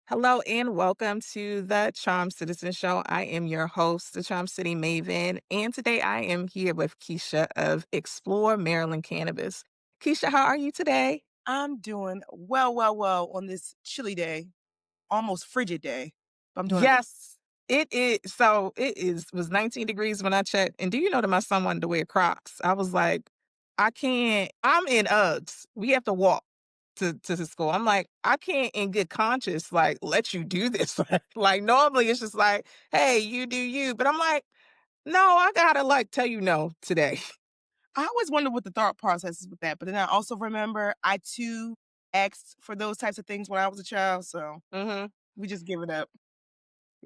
Hello and welcome to the Charm Citizen Show. I am your host, the Charm City Maven, and today I am here with Keisha of Explore Maryland Cannabis. Keisha, how are you today? I'm doing well on this chilly day, almost frigid day. I'm doing Yes, it is. So it is was 19 degrees when I checked. And do you know that my son wanted to wear Crocs? I was like, I can't. I'm in Uggs. We have to walk to the school. I'm like, I can't in good conscience like let you do this. Like normally it's just like, hey, you do you. But I'm like, no, I gotta like tell you no today. I always wonder what the thought process is with that, but then I also remember I too asked for those types of things when I was a child, so Hmm. we just give it up.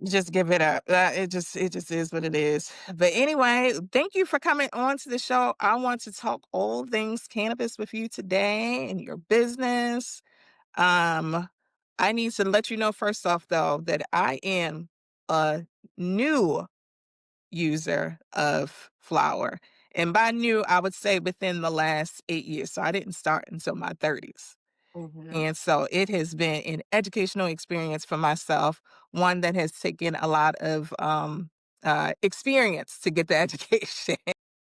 Just give it up. It just is what it is. But anyway, thank you for coming on to the show. I want to talk all things cannabis with you today and your business. Um, I need to let you know first off though that I am a new user of flower. And by new, I would say within the last 8 years. So I didn't start until my 30s. Mhm. And so it has been an educational experience for myself, one that has taken a lot of experience to get the education.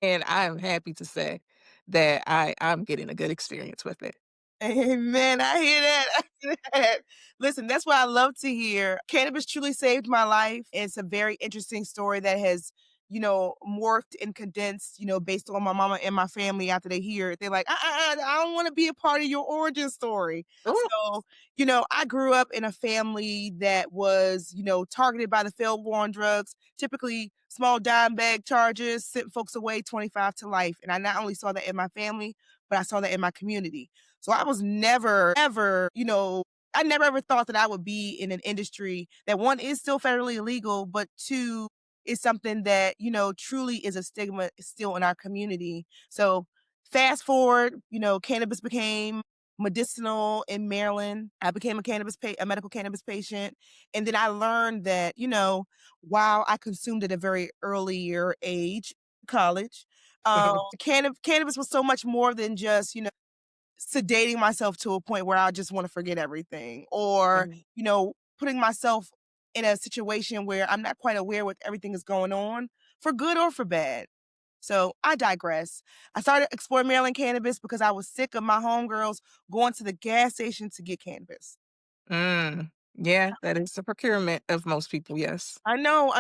And I am happy to say that I'm getting a good experience with it. Amen. I hear that. I hear that. Listen, that's what I love to hear. Cannabis truly saved my life. It's a very interesting story that has, morphed and condensed, based on my mama and my family after they hear it. They're like, I don't want to be a part of your origin story. Ooh. So, I grew up in a family that was, targeted by the failed war on drugs, typically small dime bag charges, sent folks away 25 to life. And I not only saw that in my family, but I saw that in my community. So I was never, ever, I never ever thought that I would be in an industry that one is still federally illegal, but two is something that, truly is a stigma still in our community. So fast forward, cannabis became medicinal in Maryland. I became a medical cannabis patient. And then I learned that, while I consumed at a very earlier age, college, cannabis was so much more than just, sedating myself to a point where I just wanna forget everything or, Mhm. putting myself in a situation where I'm not quite aware what everything is going on, for good or for bad. So, I digress. I started Explore Maryland Cannabis because I was sick of my homegirls going to the gas station to get cannabis. Mm. Yeah, that is the procurement of most people. Yes. I know,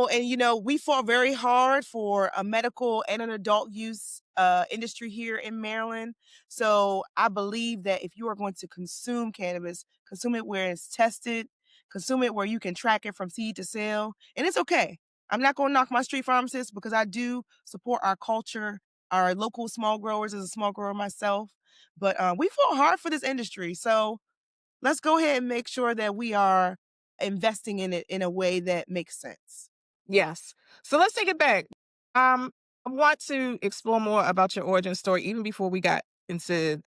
and, we fought very hard for a medical and an adult use, industry here in Maryland, so I believe that if you are going to consume cannabis, consume it where it's tested, consume it where you can track it from seed to sale, and it's okay. I'm not gonna knock my street pharmacists because I do support our culture, our local small growers as a small grower myself, but, we fought hard for this industry, so let's go ahead and make sure that we are investing in it in a way that makes sense. Yes. So let's take it back. I want to explore more about your origin story even before we got into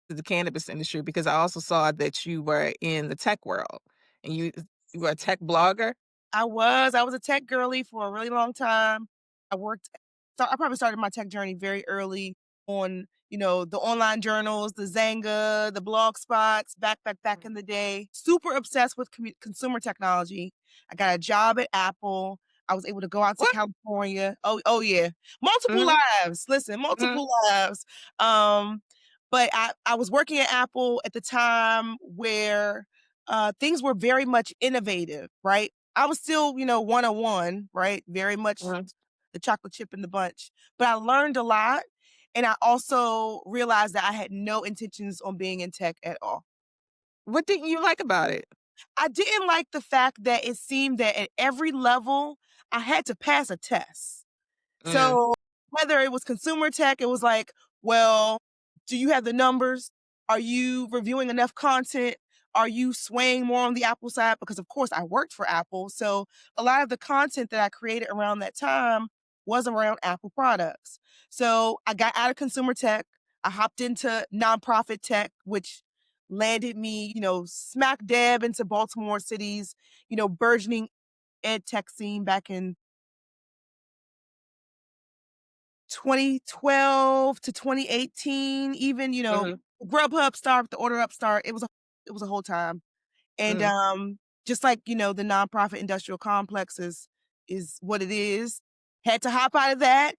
the cannabis industry because I also saw that you were in the tech world and you were a tech blogger. I was a tech girly for a really long time. I worked I probably started my tech journey very early on, the online journals, the Zanga, the blog spots, back in the day. Super obsessed with consumer technology. I got a job at Apple. I was able to go out to What? California. Oh yeah. Multiple Mhm, lives. Listen, mhm, multiple lives. Um, but I was working at Apple at the time where things were very much innovative, right? I was still, 101, right? Very much mhm. the chocolate chip in the bunch. But I learned a lot, and I also realized that I had no intentions on being in tech at all. What didn't you like about it? I didn't like the fact that it seemed that at every level, I had to pass a test. Mm, So, whether it was consumer tech, it was like, well, do you have the numbers? Are you reviewing enough content? Are you swaying more on the Apple side? Because of course I worked for Apple. So a lot of the content that I created around that time was around Apple products. So I got out of consumer tech. I hopped into nonprofit tech, which landed me, smack dab into Baltimore City's, burgeoning ed tech scene back in 2012 to 2018, even, mhm, Grubhub start, the order upstart, it was a whole time. And, mm. just like, the nonprofit industrial complex is what it is. Had to hop out of that,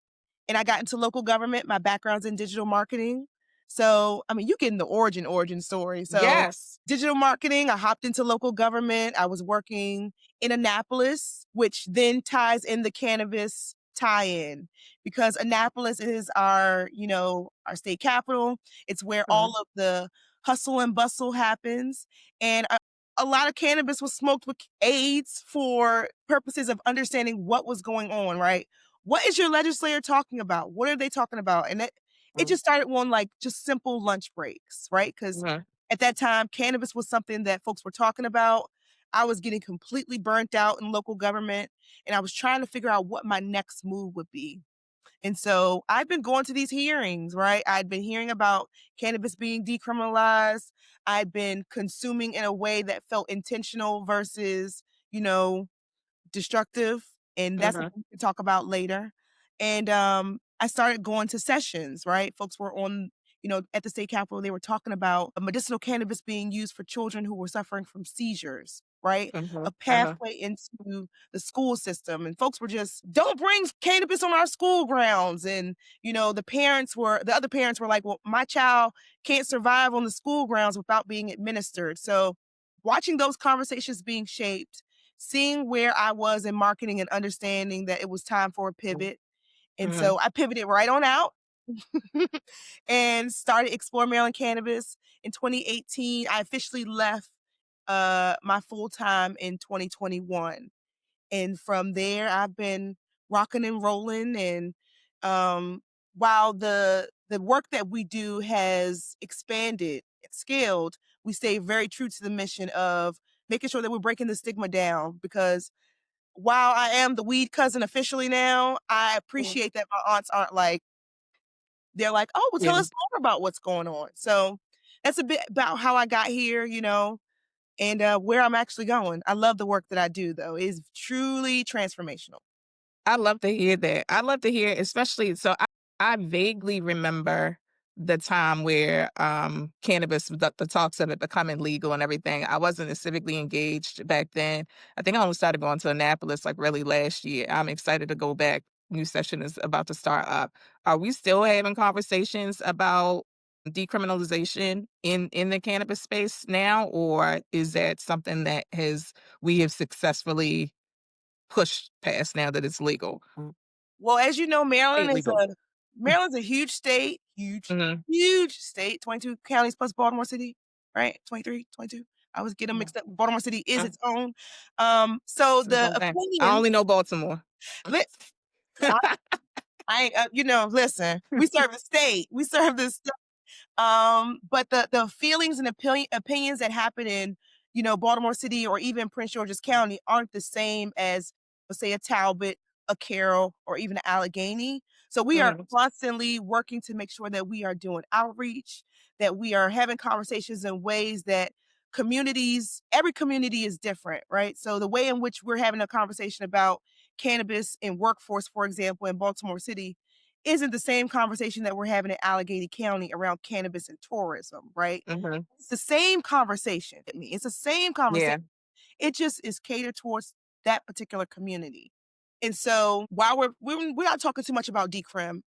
and I got into local government. My background's in digital marketing. So, I mean, you get in the origin story. So, Yes. digital marketing, I hopped into local government. I was working in Annapolis, which then ties in the cannabis tie-in because Annapolis is our state capital. It's where all Mhm, of the hustle and bustle happens. And a lot of cannabis was smoked with aids for purposes of understanding what was going on, right? What is your legislator talking about? What are they talking about? And it mhm, just started on like just simple lunch breaks, right? Because mhm, at that time, cannabis was something that folks were talking about. I was getting completely burnt out in local government, and I was trying to figure out what my next move would be. And so I've been going to these hearings, right? I'd been hearing about cannabis being decriminalized. I've been consuming in a way that felt intentional versus, you know, destructive, and that's mhm, something we can talk about later. And, I started going to sessions, right? Folks were on, at the state capitol, they were talking about medicinal cannabis being used for children who were suffering from seizures, right? A mhm, uh-huh, pathway into the school system. And folks were just, don't bring cannabis on our school grounds. And, the other parents were like, well, my child can't survive on the school grounds without being administered. So watching those conversations being shaped, seeing where I was in marketing and understanding that it was time for a mhm, pivot. And mhm, so I pivoted right on out and started Explore Maryland Cannabis in 2018. I officially left my full time in 2021. And from there I've been rocking and rolling, and um while the work that we do has expanded and scaled, we stay very true to the mission of making sure that we're breaking the stigma down, because while I am the weed cousin officially now, I mhm. appreciate that my aunts aren't like, they're like, "Oh, well, tell Yeah. us more about what's going on." So that's a bit about how I got here, and where I'm actually going. I love the work that I do, though. It's truly transformational. I love to hear that. I love to hear, especially I vaguely remember the time where cannabis, the talks of it becoming legal and everything. I wasn't as civically engaged back then. I think I only started going to Annapolis like really last year. I'm excited to go back. New session is about to start up. Are we still having conversations about decriminalization in the cannabis space now, or is that something that has we have successfully pushed past now that it's legal? Well, as you know, State legal. Maryland's a huge state, huge, Mhm. huge state, 22 counties plus Baltimore City, right? 23, 22. I always get them Mhm. mixed up. Baltimore City is Uh, its own. So it's its the own thing. I opinions, only know Baltimore. li- I ain't, listen, we serve the state. We serve the state. But the feelings and opinions that happen in, Baltimore City or even Prince George's County aren't the same as, let's say, a Talbot, a Carroll, or even an Allegheny. So we are Mhm, constantly working to make sure that we are doing outreach, that we are having conversations in ways that every community is different, right? So the way in which we're having a conversation about cannabis in workforce, for example, in Baltimore City, isn't the same conversation that we're having in Allegheny County around cannabis and tourism, right? mhm. It's the same conversation. I mean, it's the same conversation. Yeah, It just is catered towards that particular community. And so while we're not talking too much about decrim,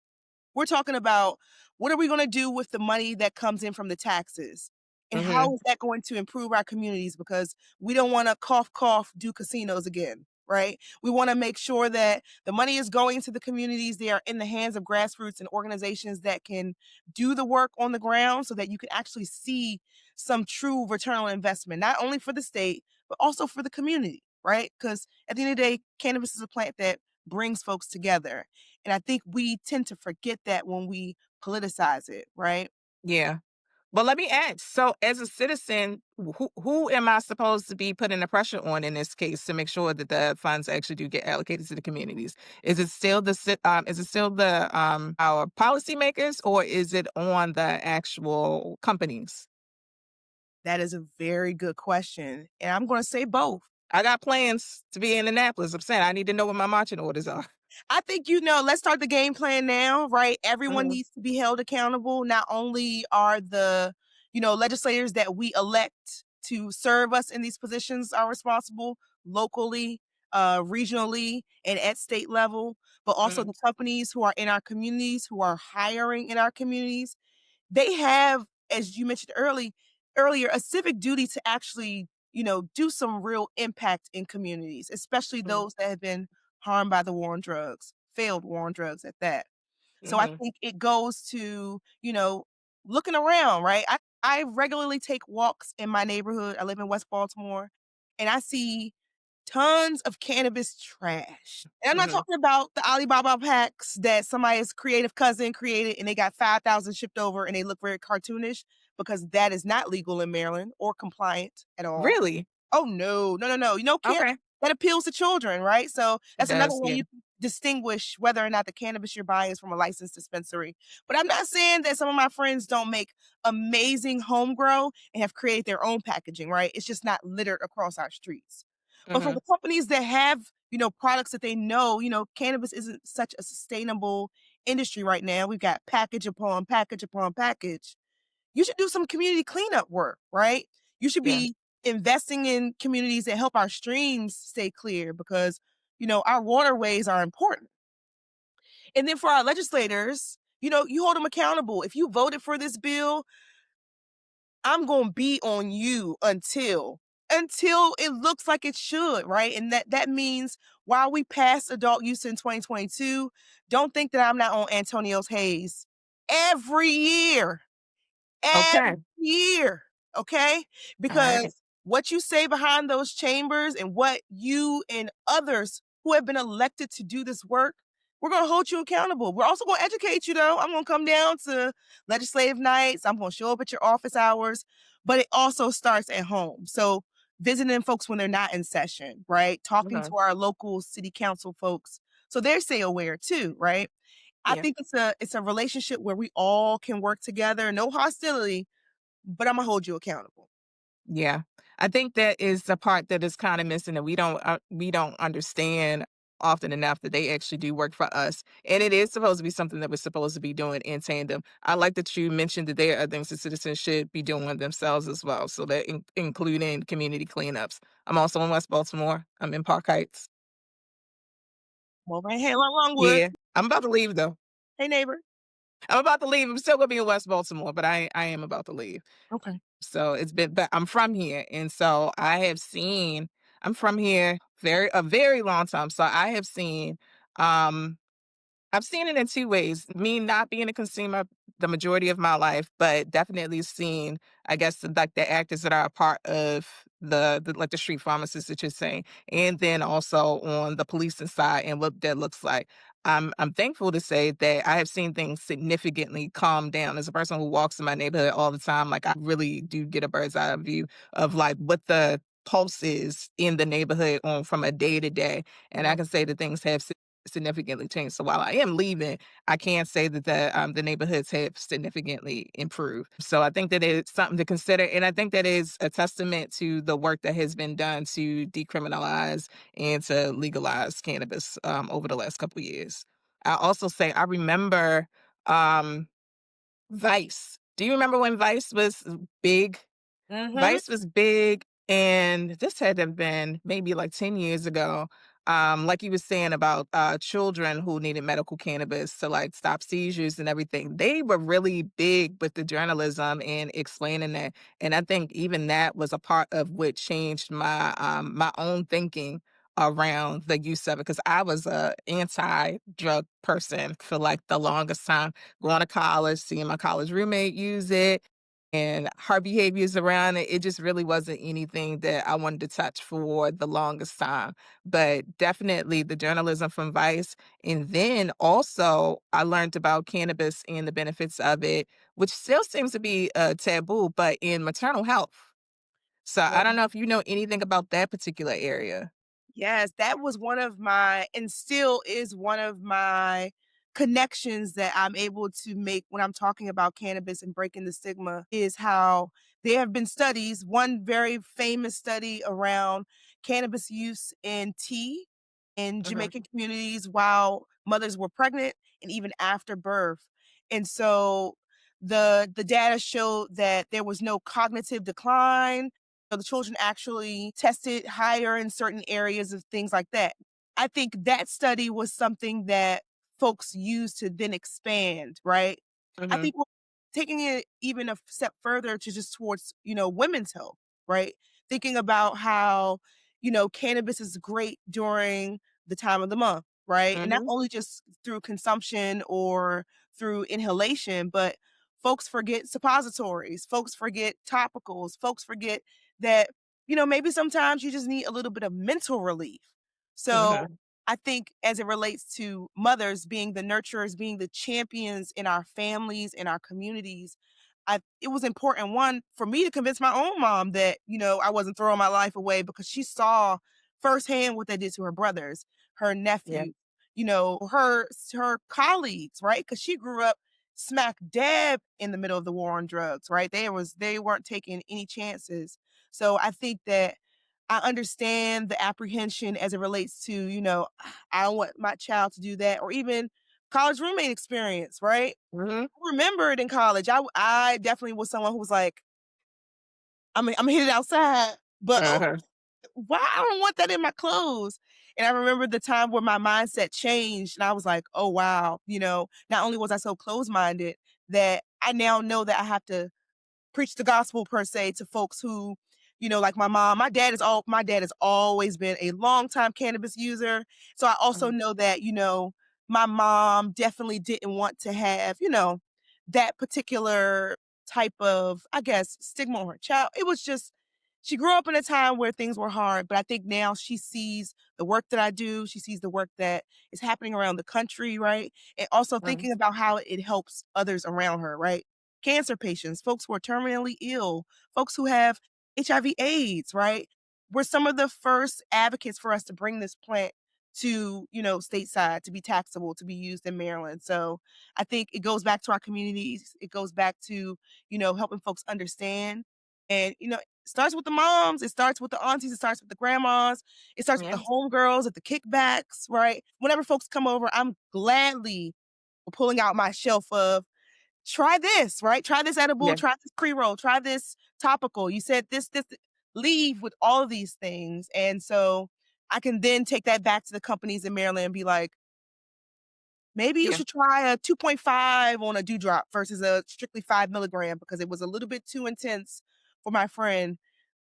we're talking about what are we going to do with the money that comes in from the taxes? And how mhm, is that going to improve our communities? Because we don't want to cough, cough, do casinos again, right? We want to make sure that the money is going to the communities. They are in the hands of grassroots and organizations that can do the work on the ground so that you can actually see some true return on investment, not only for the state, but also for the community, right? Because at the end of the day, cannabis is a plant that brings folks together. And I think we tend to forget that when we politicize it, right? yeah. But let me ask, so as a citizen, who am I supposed to be putting the pressure on in this case to make sure that the funds actually do get allocated to the communities? Is it still our policymakers, or is it on the actual companies? That is a very good question. And I'm going to say both. I got plans to be in Annapolis. I'm saying I need to know what my marching orders are. I think, let's start the game plan now, right? Everyone Mhm, needs to be held accountable. Not only are the, legislators that we elect to serve us in these positions are responsible locally, regionally, and at state level, but also Mm, the companies who are in our communities, who are hiring in our communities. They have, as you mentioned earlier, a civic duty to actually, do some real impact in communities, especially mm, those that have been harmed by the war on drugs, failed war on drugs at that. So I mhm. think it goes to, looking around, right? I regularly take walks in my neighborhood. I live in West Baltimore, and I see tons of cannabis trash. And I'm not Mhm. talking about the Alibaba packs that somebody's creative cousin created and they got 5,000 shipped over and they look very cartoonish, because that is not legal in Maryland or compliant at all. Really? Oh, no. No, no, no. Okay. That appeals to children, right? So It that's another does, way yeah. you can distinguish whether or not the cannabis you're buying is from a licensed dispensary. But I'm not saying that some of my friends don't make amazing home grow and have created their own packaging, right? It's just not littered across our streets. But for Mhm. the companies that have, products that they know, cannabis isn't such a sustainable industry right now. We've got package upon package upon package. You should do some community cleanup work, right? You should Yeah. be investing in communities that help our streams stay clear, because, our waterways are important. And then for our legislators, you hold them accountable. If you voted for this bill, I'm going to be on you until it looks like it should, right? And that means while we passed adult use in 2022, don't think that I'm not on Antonio's Hayes every year. Every Okay. year, okay? Alright. Because what you say behind those chambers and what you and others who have been elected to do this work, we're gonna hold you accountable. We're also gonna educate you though. I'm gonna come down to legislative nights. I'm gonna show up at your office hours, but it also starts at home. So visiting folks when they're not in session, right? Talking Mhm. to our local city council folks so they're stay aware too, right? I Yeah. think it's a relationship where we all can work together, no hostility, but Imma hold you accountable. Yeah. I think that is the part that is kinda missing that we don't understand often enough that they actually do work for us, and it is supposed to be something that we're supposed to be doing in tandem. I like that you mentioned that there are things that citizens should be doing themselves as well, so that including community cleanups. I'm also in West Baltimore. I'm in Park Heights. Well, right here along Longwood. Yeah. I'm about to leave, though. Hey, neighbor. I'm about to leave. I'm still gonna be in West Baltimore, but I am about to leave. Okay. So it's been but I'm from here, and so I have seen I'm from here a very long time. So um I've seen it in 2 ways. Me not being a consumer the majority of my life, but definitely seeing, I guess, like the actors that are a part of like the street pharmacists that you're saying, and then also on the policing side and what that looks like. I'm thankful to say that I have seen things significantly calm down. As a person who walks in my neighborhood all the time, like I really do get a bird's eye view of like what the pulse is in the neighborhood on from a day to day. And I Mhm. can say that things have significantly changed. So while I am leaving, I can't say that the neighborhoods have significantly improved. So I think that it's something to consider, and I think that is a testament to the work that has been done to decriminalize and to legalize cannabis over the last couple of years. I also say I remember um, Vice. Do you remember when Vice was big? Mhm. Vice was big, and this had to have been maybe like 10 years ago. Like you was saying about children who needed medical cannabis to like stop seizures and everything. They were really big with the journalism and explaining that. And I think even that was a part of what changed my own thinking around the use of it because I was a anti-drug person for like the longest time. Going to college, seeing my college roommate use it and her behaviors around it, it just really wasn't anything that I wanted to touch for the longest time. But definitely the journalism from Vice. And then also, I learned about cannabis and the benefits of it, which still seems to be a taboo, but in maternal health. So I don't know if you know anything about that particular area. Yes, that was one of my and still is one of my connections that I'm able to make when I'm talking about cannabis and breaking the stigma is how there have been studies, one very famous study around cannabis use in tea in Hmm. Jamaican communities while mothers were pregnant and even after birth. And so the data showed that there was no cognitive decline, the children actually tested higher in certain areas of things like that. I think that study was something that folks used to then expand, right? I Mhm. think we're taking it even a step further to just towards, women's health, right? Thinking about how, cannabis is great during the time of the month, right? And not Mhm. only just through consumption or through inhalation, but folks forget suppositories, folks forget topicals, folks forget that, maybe sometimes you just need a little bit of mental relief. So Mhm. I think as it relates to mothers being the nurturers, being the champions in our families, in our communities, it was important, one, for me to convince my own mom that, I wasn't throwing my life away because she saw firsthand what they did to her brothers, her Yeah. nephew, her colleagues, right? Because she grew up smack dab in the middle of the war on drugs, right? They weren't taking any chances. So I think that I understand the apprehension as it relates to, I don't want my child to do that, or even college roommate experience, right? Mhm. I remember it in college. I definitely was someone who was like, I'm hit it outside, but Uh-huh. why I don't want that in my clothes. And I remember the time where my mindset changed and I was like, oh wow, not only was I so close minded that I now know that I have to preach the gospel per se to folks who, like my mom. My dad has always been a longtime cannabis user. So I also Mhm. know that, my mom definitely didn't want to have, that particular type of, I guess, stigma on her child. It was just she grew up in a time where things were hard, but I think now she sees the work that I do. She sees the work that is happening around the country, right? And also Mhm. thinking about how it helps others around her, right? Cancer patients, folks who are terminally ill, folks who have HIV/AIDS, right? Were some of the first advocates for us to bring this plant to, stateside, to be taxable, to be used in Maryland. So I think it goes back to our communities. It goes back to, helping folks understand. And, it starts with the moms, it starts with the aunties, it starts with the grandmas, it starts with Yeah. the homegirls at the kickbacks, right? Whenever folks come over, I'm gladly pulling out my shelf of try this, right? Try this edible, Yeah. try this pre-roll, try this topical. You said this, leave with all of these things. And so I can then take that back to the companies in Maryland and be like, maybe you Yeah. should try a 2.5 on a dewdrop versus a strictly 5 milligram because it was a little bit too intense for my friend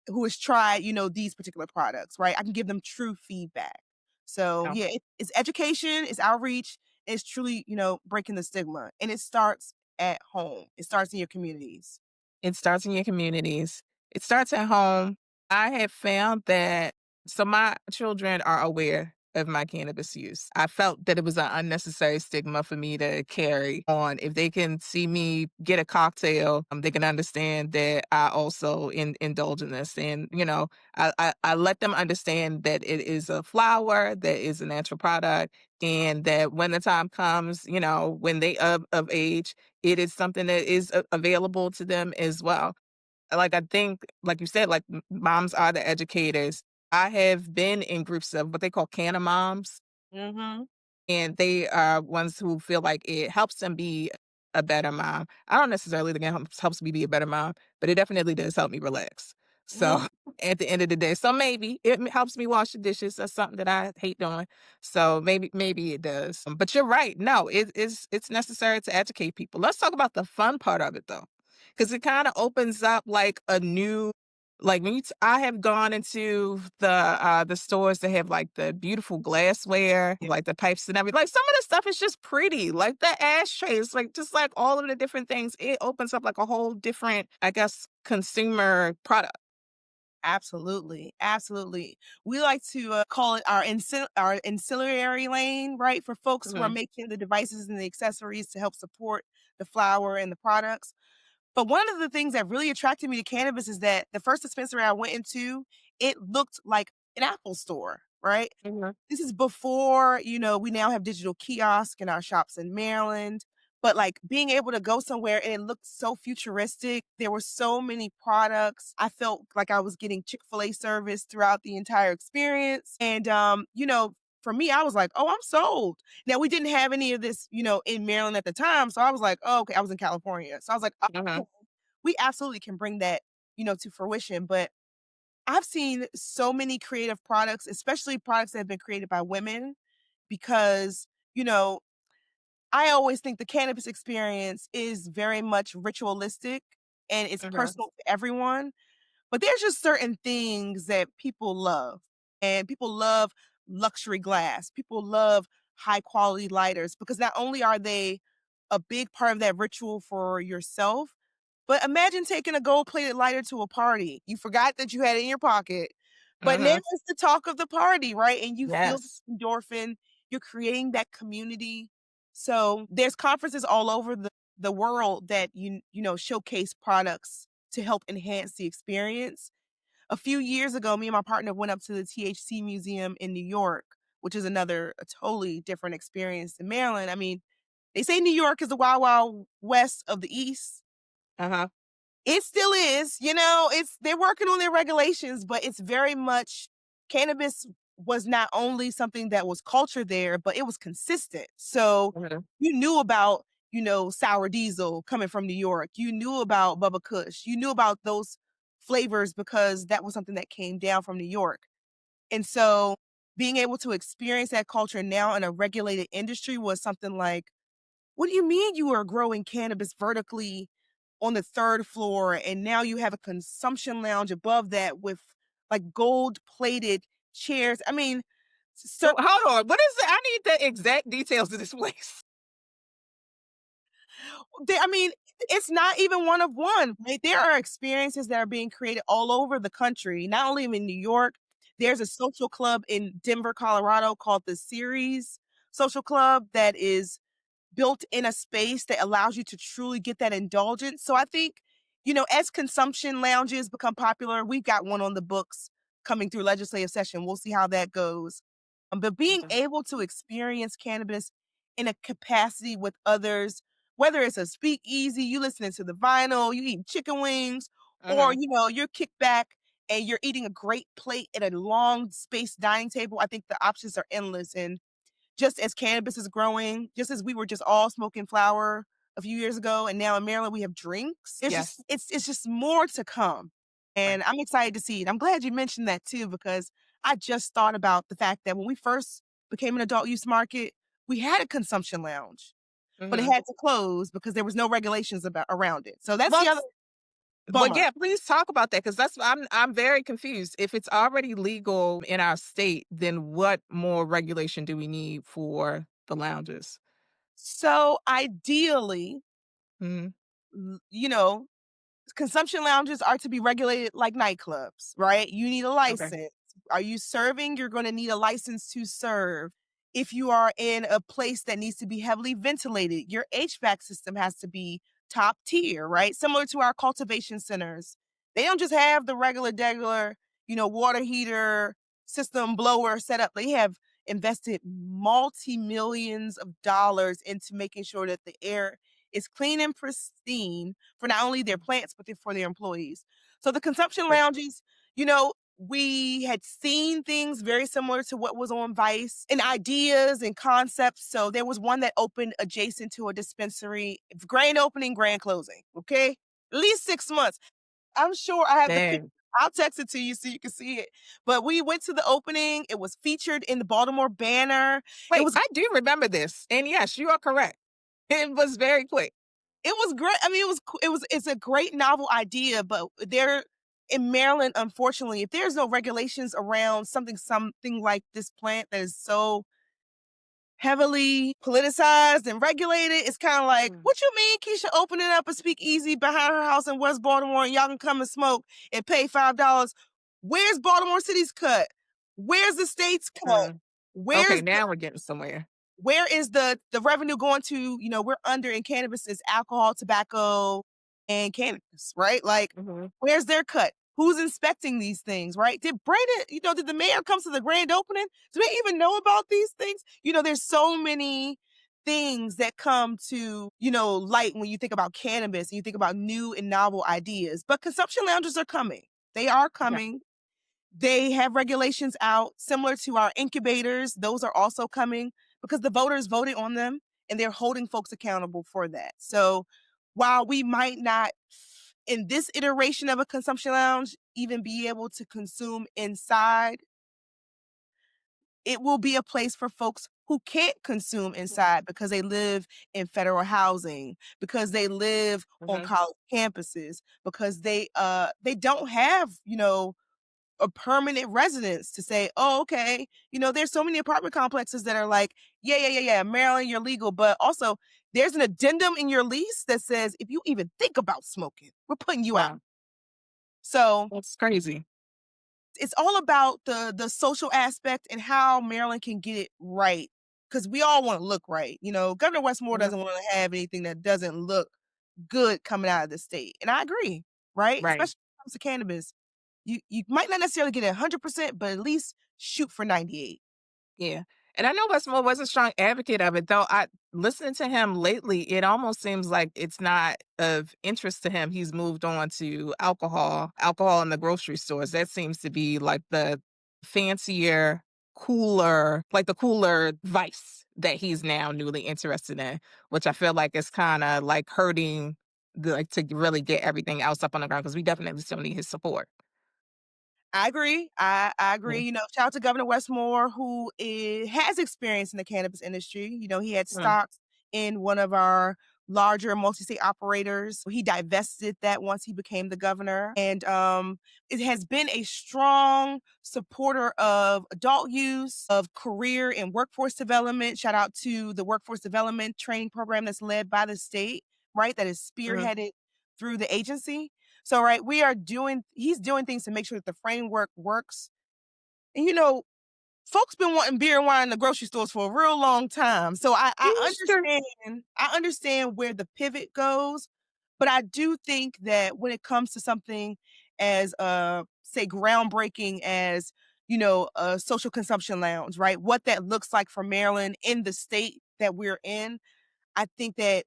who has tried, these particular products, right? I can give them true feedback. So Yeah. yeah, it's education, it's outreach, it's truly, breaking the stigma. And it starts at home. It starts in your communities. It starts in your communities. It starts at home. I have found that so my children are aware of my cannabis use. I felt that it was an unnecessary stigma for me to carry on. If they can see me get a cocktail, they can understand that I also indulge in this. And, I let them understand that it is a flower, that is a natural product, and that when the time comes, when they of age, it is something that is available to them as well. Like, I think, like you said, like, moms are the educators. I have been in groups of what they call canna moms, Mhm. and they are ones who feel like it helps them be a better mom. I don't necessarily think it helps me be a better mom, but it definitely does help me relax. So Mhm. at the end of the day, so maybe it helps me wash the dishes. That's something that I hate doing. So maybe it does. But you're right. No, it's necessary to educate people. Let's talk about the fun part of it though, because it kind of opens up like a new like, I have gone into the stores that have, like, the beautiful glassware, Yeah, like, the pipes and everything. Like, some of the stuff is just pretty, like, the ashtrays, like, just, like, all of the different things, it opens up, like, a whole different, I guess, consumer product. absolutely. Absolutely. We like to call it our ancillary lane, right? For folks who are Mhm, making the devices and the accessories to help support the flower and the products. But one of the things that really attracted me to cannabis is that the first dispensary I went into, it looked like an Apple store, right? mhm. This is before, we now have digital kiosk in our shops in Maryland, but, like, being able to go somewhere and it looked so futuristic, there were so many products. I felt like I was getting Chick-fil-A service throughout the entire experience, and, for me, I was like, "Oh, I'm sold." Now, we didn't have any of this, in Maryland at the time, so I was like, "Oh, okay." I was in California, so I was like, "Oh, Mhm. we absolutely can bring that, to fruition," but I've seen so many creative products, especially products that have been created by women, because, you know, I always think the cannabis experience is very much ritualistic and it's Mhm. personal to everyone. But there's just certain things that people love, and people love luxury glass. People love high quality lighters because not only are they a big part of that ritual for yourself, but imagine taking a gold plated lighter to a party. You forgot that you had it in your pocket, but now Mhm. it's the talk of the party, right? And you feel Yes. the endorphin, you're creating that community. So there's conferences all over the world that showcase products to help enhance the experience. A few years ago, me and my partner went up to the THC Museum in New York, which is another a totally different experience than Maryland. I mean, they say New York is the wild, wild west of the East. Uh-huh. It still is, it's they're working on their regulations, but it's very much cannabis was not only something that was culture there, but it was consistent. So Mhm. you knew about, sour diesel coming from New York. You knew about Bubba Kush. You knew about those flavors because that was something that came down from New York. And so being able to experience that culture now in a regulated industry was something like, what do you mean you are growing cannabis vertically on the 3rd floor and now you have a consumption lounge above that with like gold plated chairs? I mean, So hold on. What is it? I need the exact details of this place. I mean, it's not even one of one, right? There are experiences that are being created all over the country, not only in New York. There's a social club in Denver, Colorado called the Series Social Club that is built in a space that allows you to truly get that indulgence. So I think, as consumption lounges become popular, we've got one on the books coming through legislative session. We'll see how that goes. But being Mhm. able to experience cannabis in a capacity with others, whether it's a speakeasy, you listening to the vinyl, you eating chicken wings, or Mhm. you're kicked back and you're eating a great plate at a long space dining table. I think the options are endless. And just as cannabis is growing, just as we were just all smoking flower a few years ago, and now in Maryland we have drinks, Yes. it's just more to come. Right. And I'm excited to see it. I'm glad you mentioned that too, because I just thought about the fact that when we first became an adult use market, we had a consumption lounge, but it Mhm. had to close because there was no regulations about around it. So that's Well, the other bummer. yeah, please talk about that because that's I'm very confused. If it's already legal in our state, then what more regulation do we need for the lounges? So ideally, Mhm. l- you know, consumption lounges are to be regulated like nightclubs, right? You need a Okay. license. Are you serving? You're going to need a license to serve. If you are in a place that needs to be heavily ventilated, your HVAC system has to be top tier, right? Similar to our cultivation centers. They don't just have the regular, water heater system blower set up. They have invested multi millions of dollars into making sure that the air is clean and pristine for not only their plants, but for their employees. So the consumption Right. lounges, we had seen things very similar to what was on Vice and ideas and concepts. So there was one that opened adjacent to a dispensary, grand opening, grand closing. Okay. At least 6 months. I'm sure I have the picture. Dang. I'll text it to you so you can see it. But we went to the opening. It was featured in the Baltimore Banner. It Wait, was I do remember this. And yes, you are correct. It was very quick. It was great. I mean, it's a great novel idea, but there in Maryland, unfortunately, if there's no regulations around something like this plant that is so heavily politicized and regulated, it's kind of like, Mm. what you mean, Keisha opening up a speakeasy behind her house in West Baltimore and y'all can come and smoke and pay $5? Where's Baltimore City's cut? Where's the state's cut? Mm. Okay, Where's now we're getting somewhere. where is the revenue going to? We're under in cannabis is alcohol, tobacco, and cannabis, right? Like, Mhm. where's their cut? Who's inspecting these things, right? Did Brandon, did the mayor come to the grand opening? Do they even know about these things? There's so many things that come to, light when you think about cannabis and you think about new and novel ideas. But consumption lounges are coming. They are Yeah. coming. They have regulations out similar to our incubators. Those are also coming because the voters voted on them and they're holding folks accountable for that. So while we might not in this iteration of a consumption lounge even be able to consume inside, it will be a place for folks who can't consume inside because they live in federal housing, because they live on Mhm. college campuses, because they don't have, a permanent residence to say, "Oh, okay." There's so many apartment complexes that are like, "Yeah, yeah, yeah, yeah, Maryland, you're legal," but also there's an addendum in your lease that says, "If you even think about smoking, we're putting you out." Wow, So that's crazy. it's all about the social aspect and how Maryland can get it right. Because we all want to look right. Governor Westmore Mhm. doesn't want to have anything that doesn't look good coming out of the state. And I agree, right? Right. Especially when it comes to cannabis. You might not necessarily get 100%, but at least shoot for 98. Yeah. And I know Westmore was a strong advocate of it, though. I listening to him lately, it almost seems like it's not of interest to him. He's moved on to alcohol in the grocery stores. That seems to be like the fancier, cooler, like the cooler vice that he's now newly interested in, which I feel like is kind of like hurting like to really get everything else up on the ground because we definitely still need his support. I agree. I agree. Mm, Shout out to Governor Westmore, who has experience in the cannabis industry. He had mm, stocks in one of our larger multi-state operators. He divested that once he became the governor, and it has been a strong supporter of adult use, of career and workforce development. Shout out to the workforce development training program that's led by the state, right? That is mm. spearheaded through the agency. So, right, he's doing things to make sure that the framework works. And folks been wanting beer and wine in the grocery stores for a real long time. So Sure. I understand where the pivot goes, but I do think that when it comes to something as say groundbreaking as, a social consumption lounge, right? What that looks like for Maryland in the state that we're in, I think that,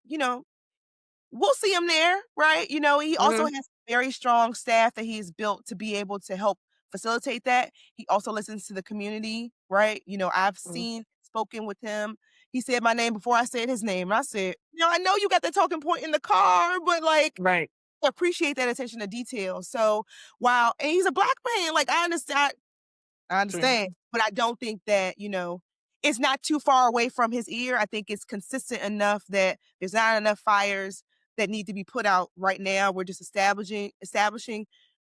we'll see him there, right? He also Mhm, has very strong staff that he's built to be able to help facilitate that. He also listens to the community, right? I've mhm. spoken with him. He said my name before I said his name. And I said, I know you got that talking point in the car, but like, Right. I appreciate that attention to detail. So while, and he's a black man, like I True. understand, but I don't think that, it's not too far away from his ear. I think it's consistent enough that there's not enough fires that need to be put out right now. We're just establishing.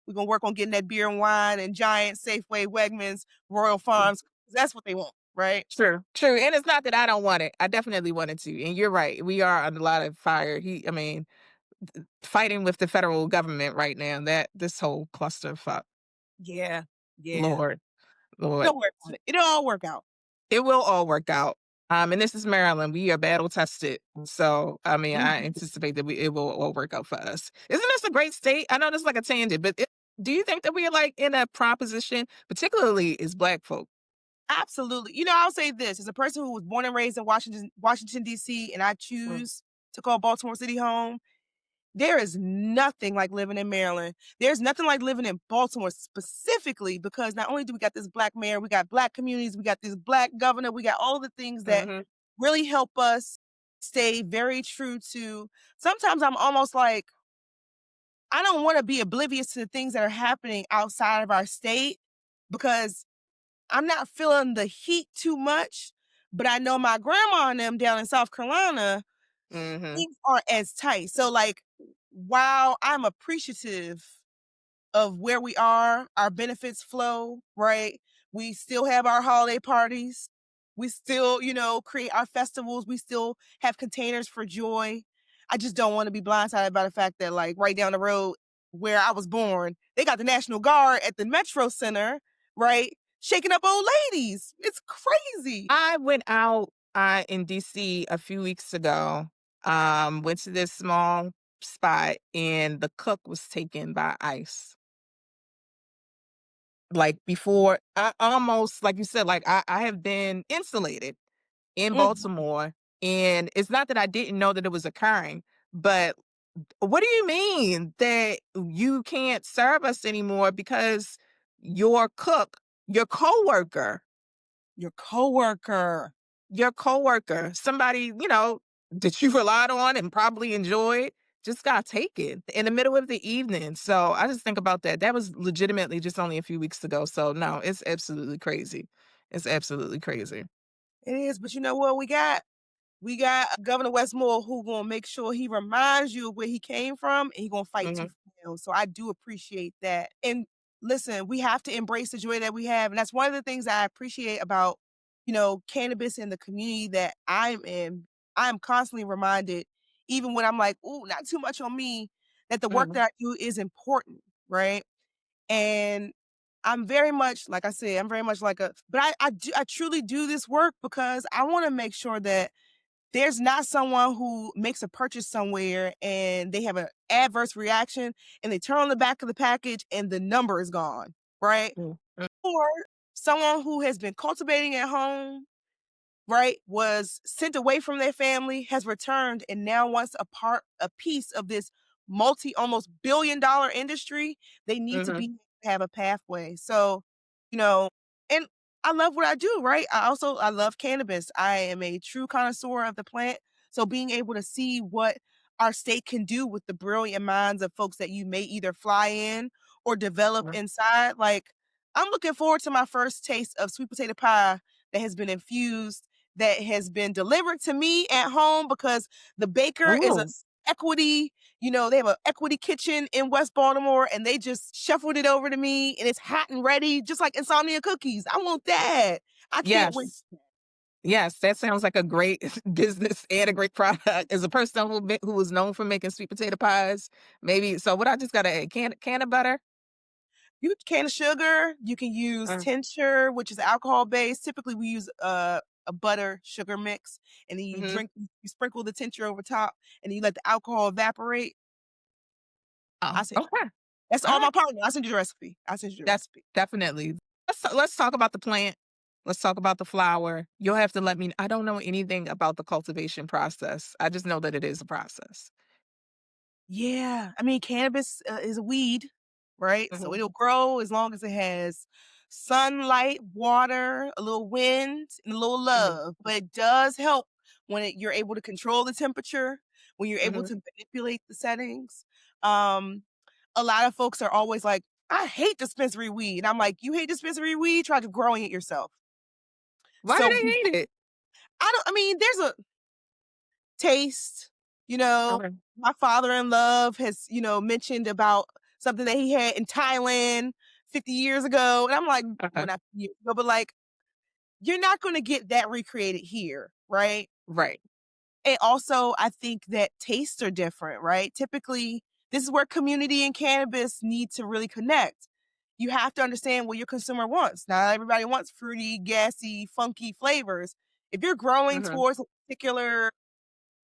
We're gonna work on getting that beer and wine and Giant, Safeway, Wegmans, Royal Farms. 'Cause that's what they want, right? True, true, and it's not that I don't want it. I definitely wanted to, and you're right. We are under a lot of fire. I mean, fighting with the federal government right now. That this whole clusterfuck, Yeah, yeah. Lord, Lord, Don't worry about it. It'll all work out. it will all work out. And this is Maryland. We are battle tested, so I mean, I anticipate that it will all work out for us. Isn't this a great state? I know this is like a tangent, but do you think that we are like in a proposition, particularly as Black folk? Absolutely. I'll say this as a person who was born and raised in Washington, D.C., and I Mm, choose to call Baltimore City home. There is nothing like living in Maryland. There's nothing like living in Baltimore specifically because not only do we got this black mayor, we got black communities, we got this black governor, we got all the things that mhm, really help us stay very true to. Sometimes I'm almost like, I don't want to be oblivious to the things that are happening outside of our state because I'm not feeling the heat too much. But I know my grandma and them down in South Carolina, mhm, things aren't as tight. So, like, while I'm appreciative of where we are, our benefits flow, right? We still have our holiday parties. We still, create our festivals. We still have containers for joy. I just don't want to be blindsided by the fact that, like, right down the road where I was born, they got the National Guard at the Metro Center, right? Shaking up old ladies. It's crazy. I went out, in DC a few weeks ago, went to this small spot, and the cook was taken by ICE. Like, before I almost like you said, like, I have been insulated in Mhm. Baltimore, and it's not that I didn't know that it was occurring, but what do you mean that you can't serve us anymore because your cook, your coworker Your coworker. somebody, that you relied on and probably enjoyed, just got taken in the middle of the evening. So I just think about that. That was legitimately just only a few weeks ago. So no, it's absolutely crazy. It's absolutely crazy. It is, but you know what we got? We got Governor Westmore who gonna make sure he reminds you of where he came from, and he gonna fight Hmm. tooth and nail. So I do appreciate that. And listen, we have to embrace the joy that we have, and that's one of the things that I appreciate about, cannabis in the community that I'm in. I'm constantly reminded, even when I'm like, "Ooh, not too much on me," that the work Hmm. that I do is important, right? And I'm very much, like I said, I'm very much like a, but I truly do this work because I want to make sure that there's not someone who makes a purchase somewhere and they have an adverse reaction and they turn on the back of the package and the number is gone, right? Or someone who has been cultivating at home, right, was sent away from their family, has returned, and now wants a piece of this almost billion-dollar industry. They need to Hmm. be have a pathway. So, you know, and I love what I do, right? I love cannabis. I am a true connoisseur of the plant. So being able to see what our state can do with the brilliant minds of folks that you may either fly in or develop inside, like I'm looking forward to my first taste of sweet potato pie that has been infused, that has been delivered to me at home because the baker is a Oh, equity, they have an equity kitchen in West Baltimore and they just shuffled it over to me and it's hot and ready, just like Insomnia cookies. I want that. I can't wait. yes. Yes, that sounds like a great business and a great product. As a person who was known for making sweet potato pies, maybe so what I just gotta add, can of butter? You can sugar, you can use Uh, tincture, which is alcohol based. Typically we use a butter sugar mix and then mhm. you sprinkle the tincture over top and then you let the alcohol evaporate. Oh, I said okay. that's all my Alright. partner. I send you the recipe. I send you the That's recipe. definitely. Let's talk about the plant. Let's talk about the flower. You'll have to let me I don't know anything about the cultivation process. I just know that it is a process. Yeah, I mean, cannabis, is a weed, right? So Mhm, it'll grow as long as it has sunlight, water, a little wind, and a little mhm, love, but it does help when you're able to control the temperature, when you're able mhm. to manipulate the settings. Um, a lot of folks are always like, "I hate dispensary weed." And I'm like, "You hate dispensary weed? Try to growing it yourself." Why do So, they hate it? I mean, there's a taste, you know, Okay, my father-in-law has, mentioned about something that he had in Thailand 50 years ago, and I'm like, well, okay. not years ago, but, like, you're not gonna get that recreated here, right? Right. And also, I think that tastes are different, right? Typically, this is where community and cannabis need to really connect. You have to understand what your consumer wants. Not everybody wants fruity, gassy, funky flavors. If you're growing Mhm, towards a particular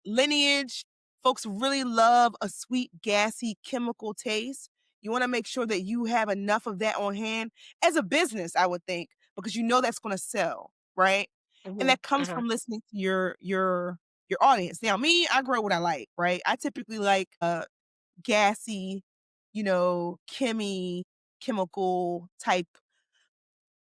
lineage, folks really love a sweet, gassy, chemical taste. You wanna make sure that you have enough of that on hand as a business, I would think, because you know that's gonna sell, right? And mhm, that comes mhm. from listening to your audience. Now me, I grow what I like, right? I typically like, gassy, chemical type,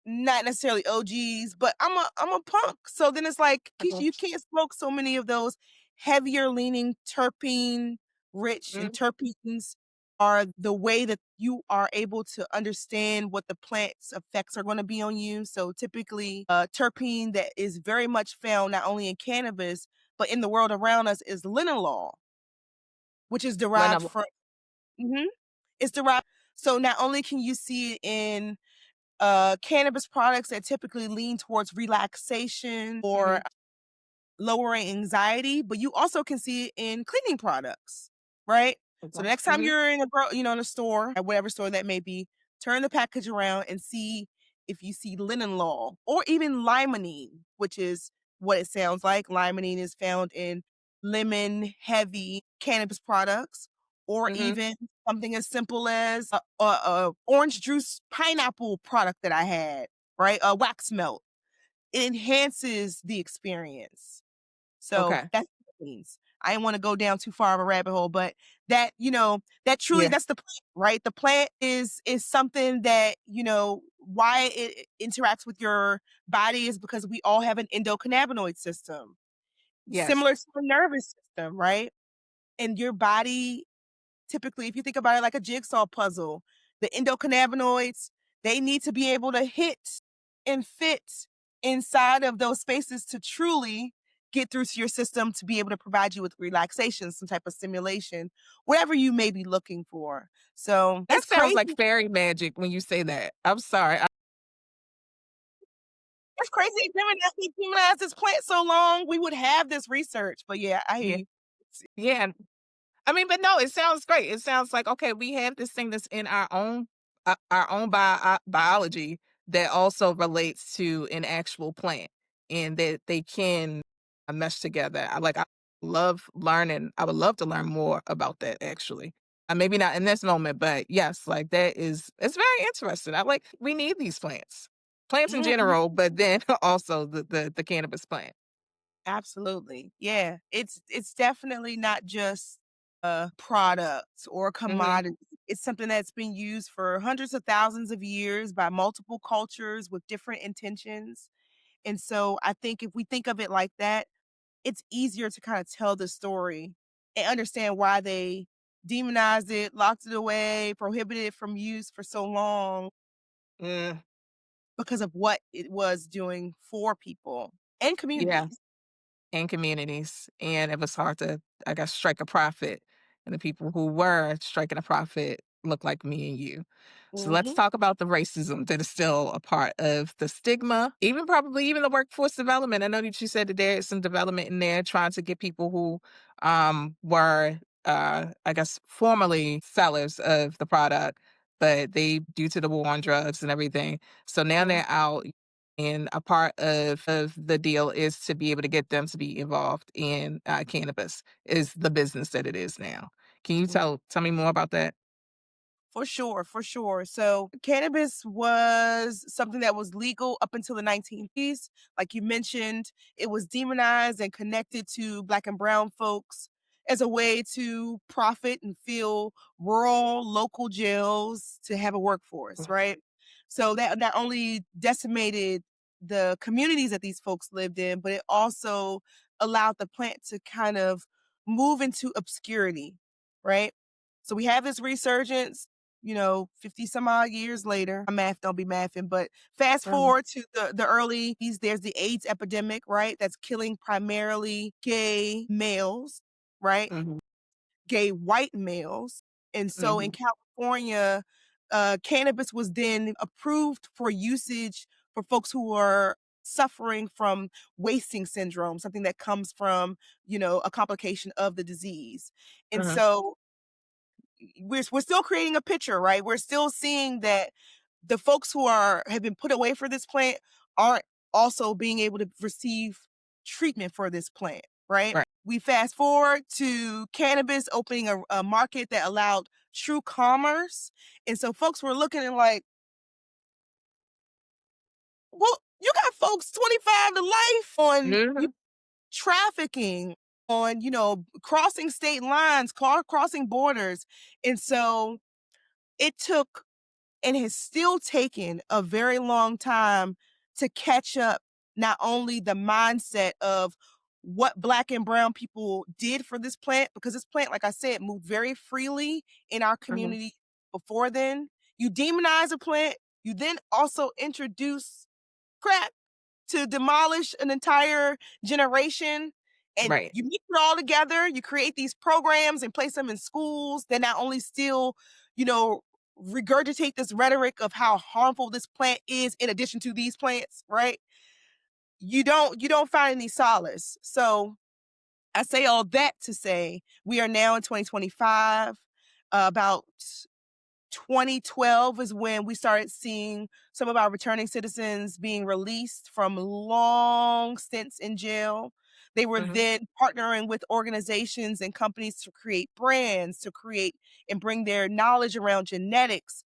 not necessarily OGs, but I'm a punk. So then it's like, I Keisha, you got can't smoke so many of those heavier leaning terpene rich, and you. terpenes are the way that you are able to understand what the plant's effects are going to be on you. So typically, terpene that is very much found not only in cannabis but in the world around us is linalool, which is When I derived from. Mhm. It's derived. So not only can you see it in cannabis products that typically lean towards relaxation or mhm, lowering anxiety, but you also can see it in cleaning products, right? So the next time mhm, you're in in a store, at whatever store that may be, turn the package around and see if you see linalool or even limonene, which is what it sounds like. Limonene is found in lemon heavy cannabis products, or mhm. even something as simple as a orange juice pineapple product that I had, right? A wax melt. It enhances the experience. So Okay. that's what it means. I didn't wanna go down too far of a rabbit hole, but that truly Yeah. that's the plant, right? The plant is something that, why it interacts with your body is because we all have an endocannabinoid system, Yes. similar to the nervous system, right? And your body, typically, if you think about it like a jigsaw puzzle, the endocannabinoids, they need to be able to hit and fit inside of those spaces to truly get through to your system to be able to provide you with relaxation, some type of stimulation, whatever you may be looking for. So That it's sounds crazy. like fairy magic when you say that. I'm sorry. It's crazy they demonized this plant so long. We would have this research. But yeah, I hear Yeah. you. Yeah. I mean, but no, it sounds great. It sounds like, okay, we have this thing that's in our own biology that also relates to an actual plant and that they can mesh together. I love learning. I would love to learn more about that actually. Maybe not in this moment, but yes, like it's very interesting. We need these plants in Mhm. general, but then also the cannabis plant. Absolutely. Yeah. It's definitely not just a product or a Hmm. commodity. It's something that's been used for hundreds of thousands of years by multiple cultures with different intentions. And so I think if we think of it like that, it's easier to kind of tell the story and understand why they demonized it, locked it away, prohibited it from use for so long Mm, because of what it was doing for people and yeah. communities. And communities, and it was hard to, I guess, strike a profit, and the people who were striking a profit look like me and you. So let's Mhm. talk about the racism that is still a part of the stigma, even probably even the workforce development. I know that you said that there is some development in there trying to get people who were, I guess, formerly sellers of the product, but they, due to the war on drugs and everything, so now Mhm. they're out, and a part of the deal is to be able to get them to be involved in cannabis, is the business that it is now. Can you Mhm. tell me more about that? For sure, for sure. So, cannabis was something that was legal up until the 1950s. Like you mentioned, it was demonized and connected to Black and Brown folks as a way to profit and fill rural, local jails to have a workforce, right? So, that not only decimated the communities that these folks lived in, but it also allowed the plant to kind of move into obscurity, right? So, we have this resurgence, 50 some odd years later. My math don't be mathing, but fast Mhm, forward to the early there's the AIDS epidemic, right? That's killing primarily gay males, right? mhm, Gay white males. And so in mhm, California, cannabis was then approved for usage for folks who are suffering from wasting syndrome, something that comes from, a complication of the disease. And mhm, so we're still creating a picture, right? We're still seeing that the folks who have been put away for this plant aren't also being able to receive treatment for this plant, right? right. We fast forward to cannabis opening a market that allowed true commerce. And so folks were looking at like, well, you got folks 25 to life on you Mhm, trafficking, on, crossing state lines, crossing borders. And so it took and has still taken a very long time to catch up not only the mindset of what Black and brown people did for this plant, because this plant, like I said, moved very freely in our mhm, community before then. You demonize a plant, you then also introduce crack to demolish an entire generation, and right, you mix it all together, you create these programs and place them in schools that not only still, you know, regurgitate this rhetoric of how harmful this plant is in addition to these plants, right? You don't find any solace. So, I say all that to say we are now in 2025, about 2012 is when we started seeing some of our returning citizens being released from long stints in jail. They were mhm, then partnering with organizations and companies to create brands, to create and bring their knowledge around genetics,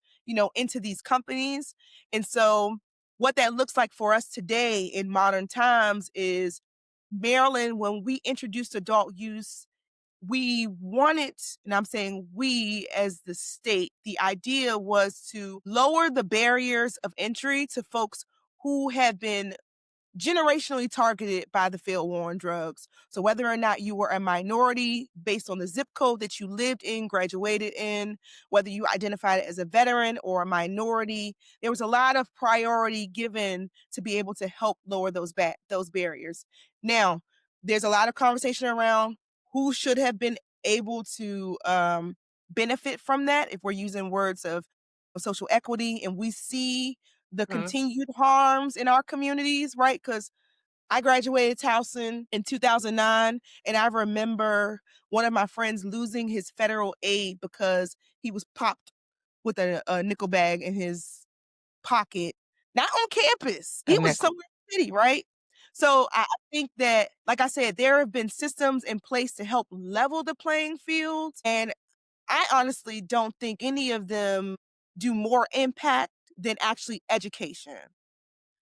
into these companies. And so what that looks like for us today in modern times is Maryland, when we introduced adult use, we wanted, and I'm saying we as the state, the idea was to lower the barriers of entry to folks who have been generationally targeted by the failed war on drugs. So whether or not you were a minority based on the zip code that you lived in, graduated in, whether you identified as a veteran or a minority, there was a lot of priority given to be able to help lower those barriers. Now, there's a lot of conversation around who should have been able to benefit from that if we're using words of social equity, and we see the Mhm. continued harms in our communities, right? Because I graduated Towson in 2009, and I remember one of my friends losing his federal aid because he was popped with a nickel bag in his pocket, not on campus. A He was nickel. somewhere in the city, right? So I think that, like I said, there have been systems in place to help level the playing field, and I honestly don't think any of them do more impact than actually education.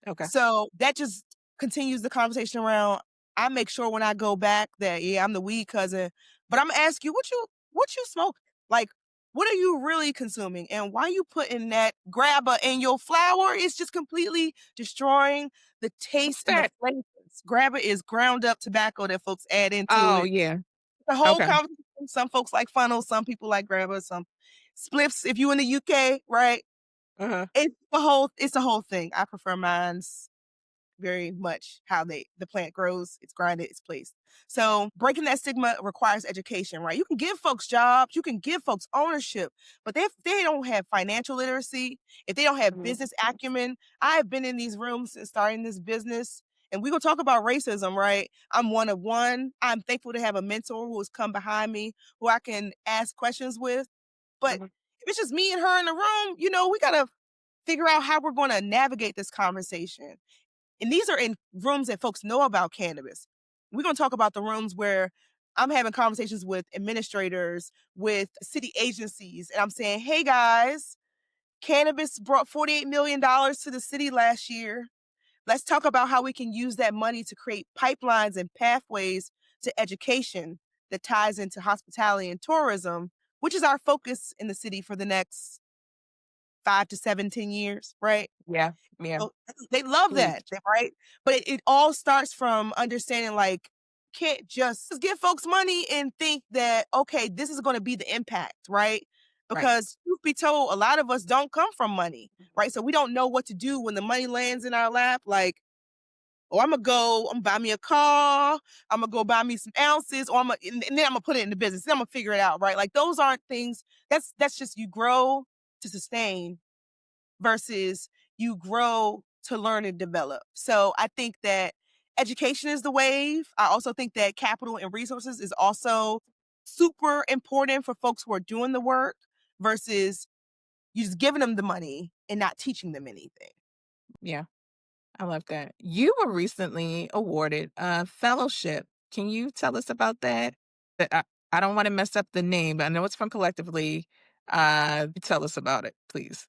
Okay. So that just continues the conversation around, I make sure when I go back that, yeah, I'm the weed cousin, but Imma ask you, what you smoke? Like, what are you really consuming? And why you putting that grabber in your flour? It's just completely destroying the What's taste and the that? flavors. Grabber is ground up tobacco that folks add into Oh, it. yeah. The whole Okay. conversation, some folks like funnel, some people like grabber, some spliffs if you in the UK, right? Uh-huh. It's a whole thing. I prefer mines very much how the plant grows, it's grinded, it's placed. So breaking that stigma requires education, right? You can give folks jobs, you can give folks ownership, but if they don't have financial literacy, if they don't have Mhm. business acumen, I have been in these rooms since starting this business. And we're gonna talk about racism, right? I'm one of one. I'm thankful to have a mentor who has come behind me, who I can ask questions with. But Mhm. if it's just me and her in the room, we gotta figure out how we're gonna navigate this conversation. And these are in rooms that folks know about cannabis. We're going to talk about the rooms where I'm having conversations with administrators, with city agencies, and I'm saying, hey guys, cannabis brought $48 million to the city last year. Let's talk about how we can use that money to create pipelines and pathways to education that ties into hospitality and tourism, which is our focus in the city for the next 5 to 7, 10 years, right? Yeah. Yeah. So they love Preach. that, right? But it all starts from understanding, like, can't just give folks money and think that, okay, this is gonna be the impact, right? Right. Because truth be told, a lot of us don't come from money, right? So we don't know what to do when the money lands in our lap, like, "Oh, Imma buy me a car, Imma go buy me some ounces, or and then Imma put it in the business, then Imma figure it out," right? Like, those aren't things that's just you grow to sustain versus you grow to learn and develop. So I think that education is the wave. I also think that capital and resources is also super important for folks who are doing the work versus you just giving them the money and not teaching them anything. Yeah. I love that. You were recently awarded a fellowship. Can you tell us about that? I don't want to mess up the name, but I know it's from Collectively. Tell us about it, please.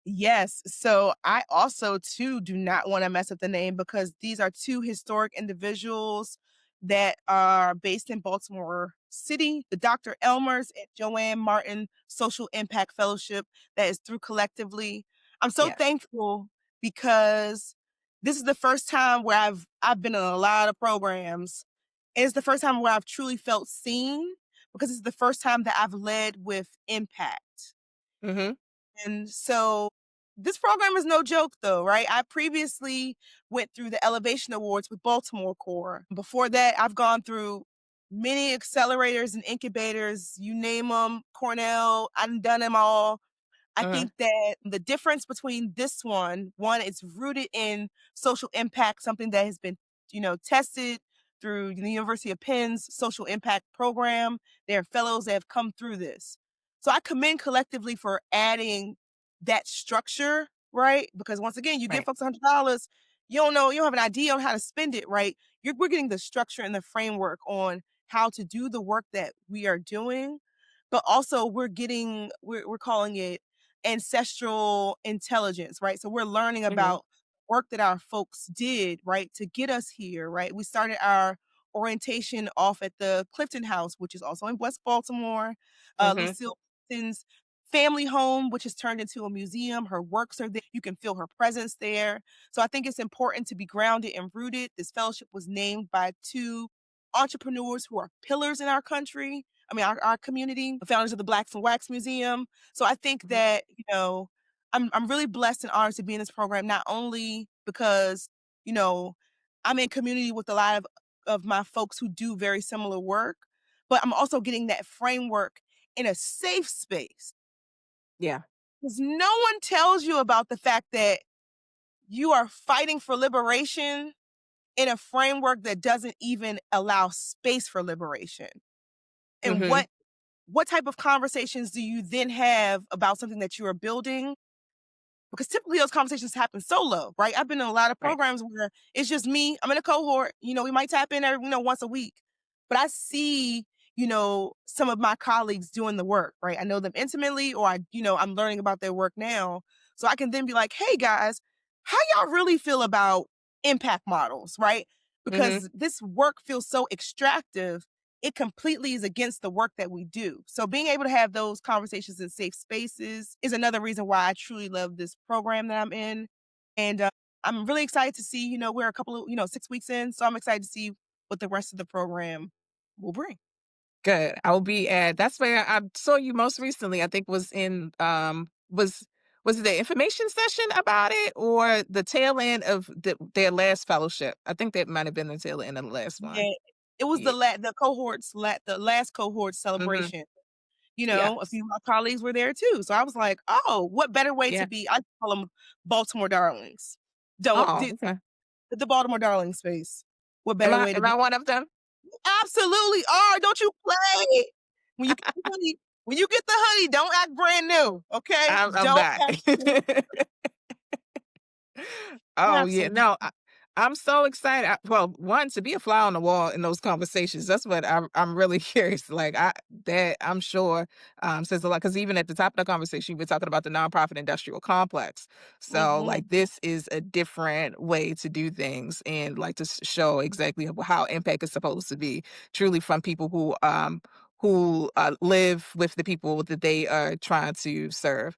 Yes. So I also too do not want to mess up the name because these are two historic individuals that are based in Baltimore City. The Dr. Elmers and Joanne Martin Social Impact Fellowship that is through Collectively. I'm so Yes. thankful because this is the first time where I've been in a lot of programs. It's the first time where I've truly felt seen because it's the first time that I've led with impact. Mhm. And so this program is no joke though, right? I previously went through the Elevation Awards with Baltimore Core. Before that, I've gone through many accelerators and incubators, you name them, Cornell, I've done them all. I Mhm. think that the difference between this one, it's rooted in social impact, something that has been, tested through the University of Penn's social impact program. There are fellows that have come through this. So I commend Collectively for adding that structure, right? Because once again, you give Right. folks $100, you don't know, you don't have an idea on how to spend it, right? We're getting the structure and the framework on how to do the work that we are doing, but also we're calling it ancestral intelligence, right? So we're learning Mhm. about work that our folks did, right, to get us here, right? We started our orientation off at the Clifton House, which is also in West Baltimore. Mhm. Lucille Clifton's family home, which is turned into a museum. Her works are there. You can feel her presence there. So I think it's important to be grounded and rooted. This fellowship was named by two entrepreneurs who are pillars in our country. I mean, our community, the founders of the Blacks and Wax Museum. So I think Mhm. that, I'm really blessed and honored to be in this program, not only because, you know, I'm in community with a lot of my folks who do very similar work, but I'm also getting that framework in a safe space. Yeah. 'Cause no one tells you about the fact that you are fighting for liberation in a framework that doesn't even allow space for liberation. And Mhm. what type of conversations do you then have about something that you are building? Because typically those conversations happen solo, right? I've been in a lot of Right. programs where it's just me. I'm in a cohort. We might tap in every, once a week. But I see, some of my colleagues doing the work, right? I know them intimately, or I'm learning about their work now. So I can then be like, hey guys, how y'all really feel about impact models, right? Mhm. Because this work feels so extractive, it completely is against the work that we do. So being able to have those conversations in safe spaces is another reason why I truly love this program that I'm in. And I'm really excited to see, we're a couple of, 6 weeks in. So I'm excited to see what the rest of the program will bring. Good. I will be at that's where I saw you most recently, I think was in, was it the information session about it or the tail end of their last fellowship? I think that might have been the tail end of the last one. Yeah, it was Yeah. the last cohort Mhm. celebration. A Yes. few of my colleagues were there too. So I was like, oh, what better way to Yeah. be? I call them Baltimore darlings. Don't Oh, okay. the Baltimore darling space. What Am better I way to am be? I one of them? Absolutely are. Don't you play. When you get the honey, don't act brand new. Okay? I'm Don't not. act brand new. Oh, yeah. Absolutely. No, I'm so excited. Well, one, to be a fly on the wall in those conversations, that's what I'm really curious. Like I'm sure says a lot because even at the top of the conversation, you were talking about the nonprofit industrial complex. So Mhm. like this is a different way to do things and like to show exactly how impact is supposed to be truly from people who live with the people that they are trying to serve,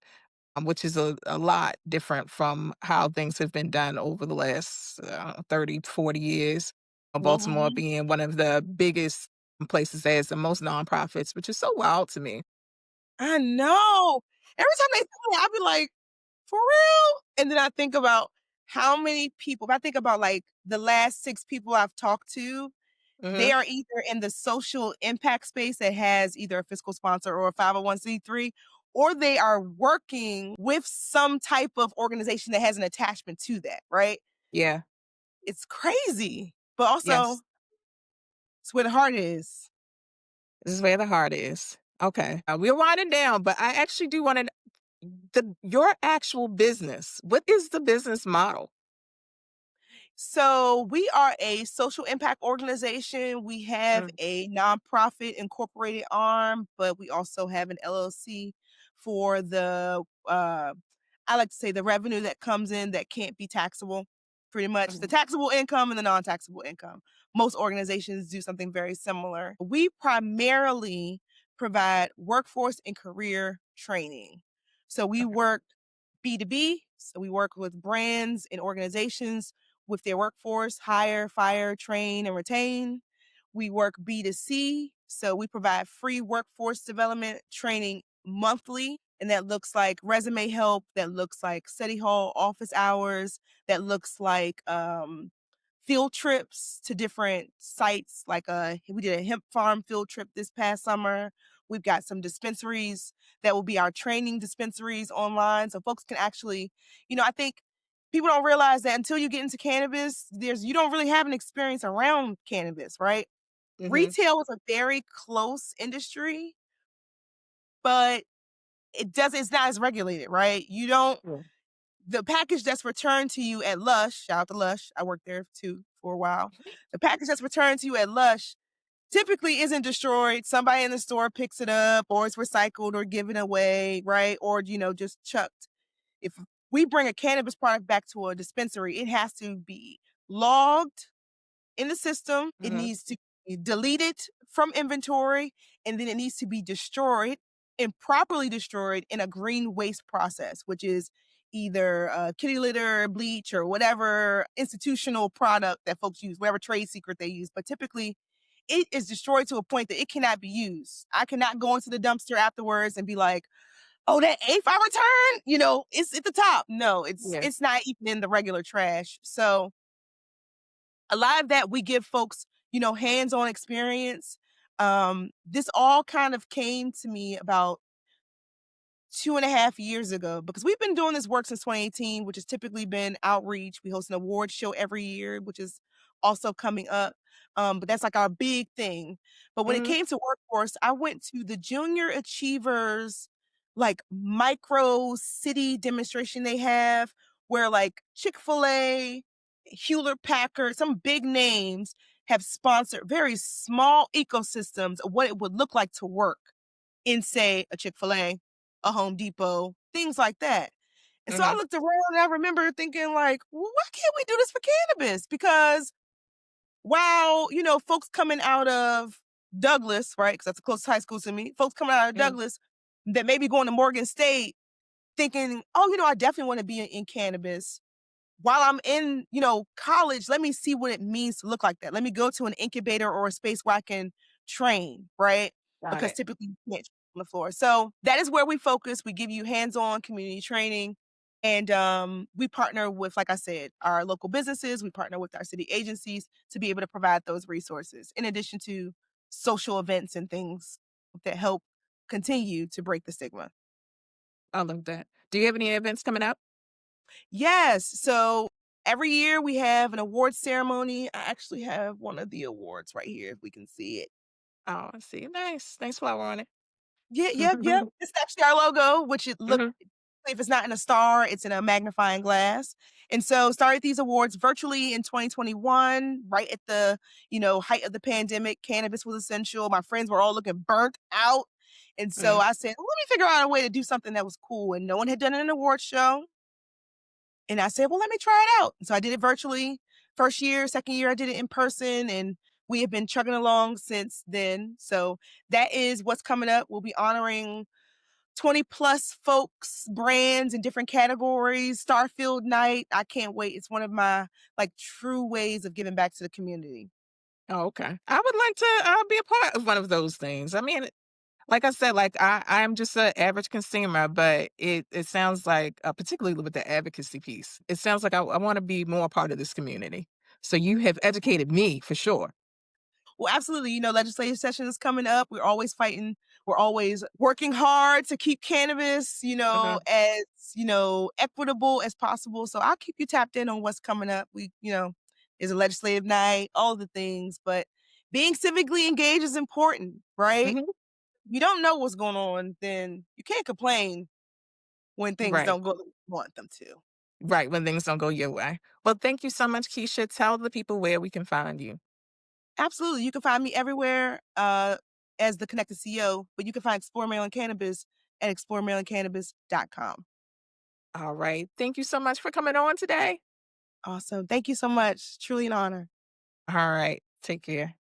which is a lot different from how things have been done over the last 30, 40 years. Baltimore Mhm. being one of the biggest places that has the most nonprofits, which is so wild to me. I know. Every time they tell me, I be like, for real? And then I think about how many people, if I think about like the last 6 people I've talked to, they Hmm. are either in the social impact space that has either a fiscal sponsor or a 501(c)(3), or they are working with some type of organization that has an attachment to that, right? Yeah. It's crazy, but also Yes. it's where the heart is. This is where the heart is. Okay. We're winding down, but I actually do want to your actual business. What is the business model? So we are a social impact organization. We have Mm. a nonprofit incorporated arm, but we also have an LLC for I like to say the revenue that comes in that can't be taxable. Pretty much the Mhm. taxable income and the non-taxable income. Most organizations do something very similar. We primarily provide workforce and career training. So we Okay. work B2B. So we work with brands and organizations with their workforce, hire, fire, train, and retain. We work B2C. So we provide free workforce development training monthly. And that looks like resume help, that looks like study hall office hours, that looks like field trips to different sites. Like we did a hemp farm field trip this past summer. We've got some dispensaries that will be our training dispensaries online. So folks can actually, I think people don't realize that until you get into cannabis, you don't really have an experience around cannabis, right? Hmm. Retail is a very close industry, but it's not as regulated, right? You don't the package that's returned to you at Lush, shout out to Lush, I worked there too for a while. The package that's returned to you at Lush typically isn't destroyed. Somebody in the store picks it up or it's recycled or given away, right? Or, just chucked. If we bring a cannabis product back to a dispensary, it has to be logged in the system. It Hmm. needs to be deleted from inventory, and then it needs to be destroyed. improperly destroyed in a green waste process, which is either kitty litter, bleach, or whatever institutional product that folks use, whatever trade secret they use. But typically, it is destroyed to a point that it cannot be used. I cannot go into the dumpster afterwards and be like, "Oh, that A5 return, it's at the top." No, it's Yeah. it's not even in the regular trash. So a lot of that we give folks, hands-on experience. This all kind of came to me about 2.5 years ago because we've been doing this work since 2018, which has typically been outreach. We host an award show every year, which is also coming up. But that's like our big thing. But when it Mhm. came to workforce, I went to the Junior Achievers like micro city demonstration they have where like Chick-fil-A, Hewlett Packard, some big names have sponsored very small ecosystems of what it would look like to work in, say, a Chick-fil-A, a Home Depot, things like that. And so I Mhm. looked around and I remember thinking like, "Well, why can't we do this for cannabis?" Because while, folks coming out of Douglas, right? Because that's the closest high school to me, folks coming out of Mhm. Douglas that may be going to Morgan State thinking, "Oh, I definitely want to be in cannabis." While I'm in, college, let me see what it means to look like that. Let me go to an incubator or a space where I can train, right? Got Because it. typically you can't train on the floor. So that is where we focus. We give you hands-on community training. And we partner with, like I said, our local businesses. We partner with our city agencies to be able to provide those resources, in addition to social events and things that help continue to break the stigma. I love that. Do you have any events coming up? Yes. So every year we have an award ceremony. I actually have one of the awards right here if we can see it. Oh, I see. Nice. Nice flower on it. Yeah, yep, yep. It's actually our logo, which it look Mhm. if it's not in a star, it's in a magnifying glass. And so started these awards virtually in 2021, right at the, height of the pandemic. Cannabis was essential. My friends were all looking burnt out. And so Mm. I said, well, let me figure out a way to do something that was cool. And no one had done an award show. And I said, "Well, let me try it out." So I did it virtually. First year, second year, I did it in person, and we have been chugging along since then. So that is what's coming up. We'll be honoring 20 plus folks, brands in different categories, Starfield Night. I can't wait. It's one of my like true ways of giving back to the community. Oh, okay. I would like to be a part of one of those things. I mean, like I said, like I'm just an average consumer, but it sounds like, particularly with the advocacy piece, it sounds like I want to be more a part of this community. So you have educated me for sure. Well, absolutely. Legislative session is coming up. We're always fighting. We're always working hard to keep cannabis, Uh-huh. as, equitable as possible. So I'll keep you tapped in on what's coming up. Is a legislative night, all the things, but being civically engaged is important, right? Hmm. If you don't know what's going on, then you can't complain when things Right. don't go the way you want them to. Right. When things don't go your way. Well, thank you so much, Keisha. Tell the people where we can find you. Absolutely. You can find me everywhere as the Connected CEO, but you can find Explore Maryland Cannabis at exploremarylandcannabis.com. All right. Thank you so much for coming on today. Awesome. Thank you so much. Truly an honor. All right. Take care.